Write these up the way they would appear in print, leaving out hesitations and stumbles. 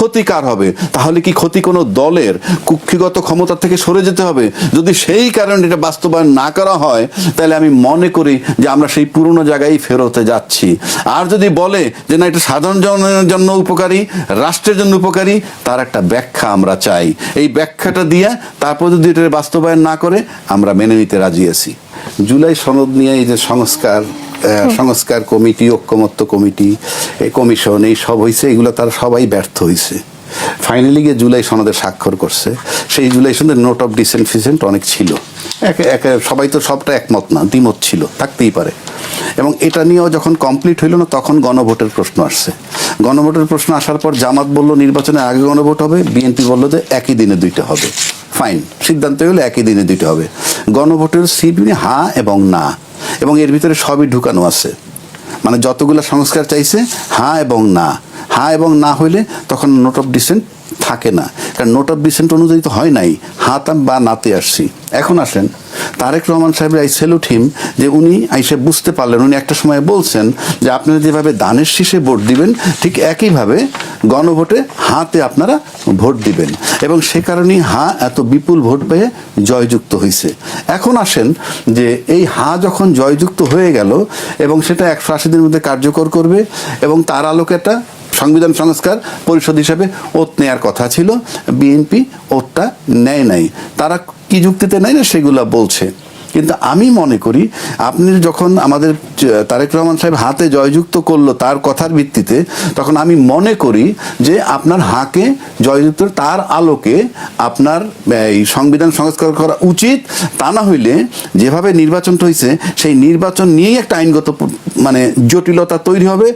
ক্ষতি কার হবে? তাহলে কি ক্ষতি কোনো দলের? কুক্ষিগত ক্ষমতা থেকে সরে যেতে হবে? যদি সেই কারণে এটা বাস্তবায়ন না করা হয়, তাহলে আমি মনে করি যে আমরা সেই পুরনো জায়গায় ফেরতে যাচ্ছি। আর যদি বলে যে না, এটা সাধারণ জনের জন্য উপকারী, রাষ্ট্রের জন্য উপকারী, তার একটা ব্যাখ্যা আমরা চাই। এই ব্যাখ্যাটা দিয়ে তারপর যদি এটা বাস্তবায়ন না করে, আমরা মেনে নিতে রাজি আছি। জুলাই সনদ নিয়ে এই যে সংস্কার কমিটি, ঐক্যমত্য কমিটি, এই কমিশন, এই সব হয়েছে, এগুলো তারা সবাই ব্যর্থ হয়েছে। ফাইনালি গিয়ে জুলাই সনদে স্বাক্ষর করছে। সেই জুলাই সনদের নোট অফ ডিসেন্ট ফিসেন্ট অনেক ছিল, সবাই তো সবটা একমত না, দ্বিমত ছিল, থাকতেই পারে। এবং এটা নিয়েও যখন কমপ্লিট হইল না, তখন গণভোটের প্রশ্ন আসছে। গণভোটের প্রশ্ন আসার পর জামাত বলল নির্বাচনে আগে গণভোট হবে, বিএনপি বলল যে একই দিনে দুইটা হবে। ফাইন, সিদ্ধান্ত হলো একই দিনে দুইটা হবে। গণভোটের সিডি হ্যাঁ এবং না, এবং এর ভিতরে সবই ঢুকানো আছে। মানে যতগুলো সংস্কার চাইছে হ্যাঁ এবং না, হ্যাঁ এবং না হইলে তখন নোট অফ ডিসেন্ট থাকে না, কারণ নোট অফ ডিসেন্ট অনুযায়ী তো হয় নাই, হাতাম বা নাতে আসছি। এখন আসেন তারেক রহমান সাহেবের, আই স্যালুট হিম, যে উনি আইসে বুঝতে পারলেন। উনি একটা সময় বলছেন যে আপনারা যেভাবে দানের শীষে ভোট দিবেন, ঠিক একইভাবে গণভোটে হাতে আপনারা ভোট দিবেন, এবং সে কারণেই হা এত বিপুল ভোট পেয়ে জয়যুক্ত হয়েছে। এখন আসেন যে এই হা যখন জয়যুক্ত হয়ে গেল এবং সেটা 180 দিনের মধ্যে কার্যকর করবে, এবং তার আলোকে একটা সংবিধান সংস্কার পরিষদ হিসাবে ওত নেয়ার কথা ছিল, বিএনপি ওতটা নেয় নাই। তারা কি যুক্তিতে নেয় না সেগুলা বলছে। কিন্তু আমি মনে করি আপনি যখন আমাদের তারেক রহমান সাহেব হাতে জয়যুক্ত করলো তার কথার ভিত্তিতে, তখন আমি মনে করি যে আপনার হাকে জয়যুক্ত তার আলোকে আপনার এই সংবিধান সংস্কার করা উচিত। তা না হইলে যেভাবে নির্বাচনটা হয়েছে, সেই নির্বাচন নিয়েই একটা আইনগত মানে জটিলতা তৈরি হবে,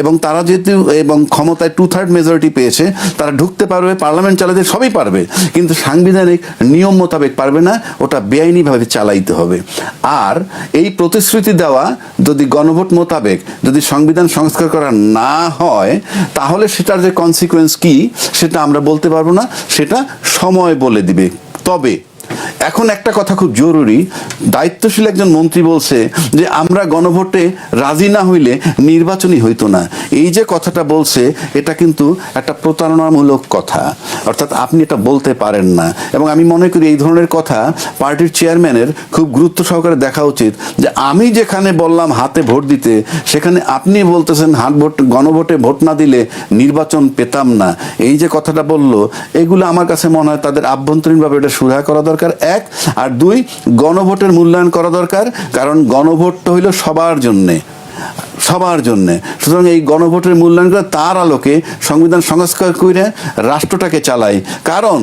এবং তারা যেহেতু এবং ক্ষমতায় 2/3 মেজরিটি পেয়েছে, তারা ঢুকতে পারবে, পার্লামেন্ট চালাতে সবই পারবে, কিন্তু সাংবিধানিক নিয়ম মোতাবেক পারবে না, ওটা বেআইনিভাবে চালাইতে হবে। আর এই প্রতিশ্রুতি দেওয়া যদি গণভোট মোতাবেক যদি সংবিধান সংস্কার করা না হয়, তাহলে সেটার যে কনসিকুয়েন্স কি সেটা আমরা বলতে পারবো না, সেটা সময় বলে দিবে। তবে এখন একটা কথা খুব জরুরি, দায়িত্বশীল একজন মন্ত্রী বলছে যে আমরা গণভোটে রাজি না হইলে নির্বাচনই হইতো না। এই যে কথাটা বলছে, এটা কিন্তু একটা প্রতারণামূলক কথা, অর্থাৎ আপনি এটা বলতে পারেন না। এবং আমি মনে করি এই ধরনের কথা পার্টির চেয়ারম্যানের খুব গুরুত্ব সহকারে দেখা উচিত, যে আমি যেখানে বললাম হাতে ভোট দিতে, সেখানে আপনি বলতেছেন গণভোটে ভোট না দিলে নির্বাচন পেতাম না। এই যে কথাটা বললো, এগুলো আমার কাছে মনে হয় তাদের আভ্যন্তরীণভাবে এটা সুরাহা করা দরকার, এক। আর দুই, গণভোটের মূল্যায়ন করা দরকার, কারণ গণভোটটা হইল সবার জন্যে, সবার জন্যে। সুতরাং এই গণভোটের মূল্যায়ন করে তার আলোকে সংবিধান সংস্কার করে রাষ্ট্রটাকে চালায়। কারণ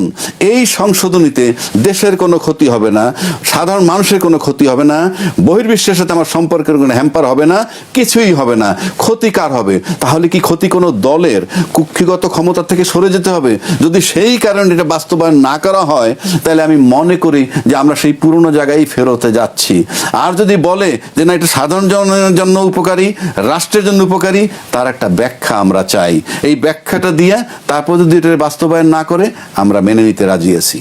এই সংশোধনীতে দেশের কোনো ক্ষতি হবে না, সাধারণ মানুষের কোনো ক্ষতি হবে না, বহির্বিশ্বের সাথে আমার সম্পর্কের কোনো হ্যাম্পার হবে না, কিছুই হবে না। ক্ষতি কার হবে? তাহলে কি ক্ষতি কোনো দলের? কুক্ষিগত ক্ষমতা থেকে সরে যেতে হবে? যদি সেই কারণে এটা বাস্তবায়ন না করা হয়, তাহলে আমি মনে করি যে আমরা সেই পুরনো জায়গায় ফেরতে যাচ্ছি। আর যদি বলে যে না, এটা সাধারণ জনের জন্য উপকারী, রাষ্ট্রের জন্য উপকারী, তার একটা ব্যাখ্যা আমরা চাই। এই ব্যাখ্যাটা দিয়ে তারপর যদি এটা বাস্তবায়ন না করে, আমরা মেনে নিতে রাজি আছি।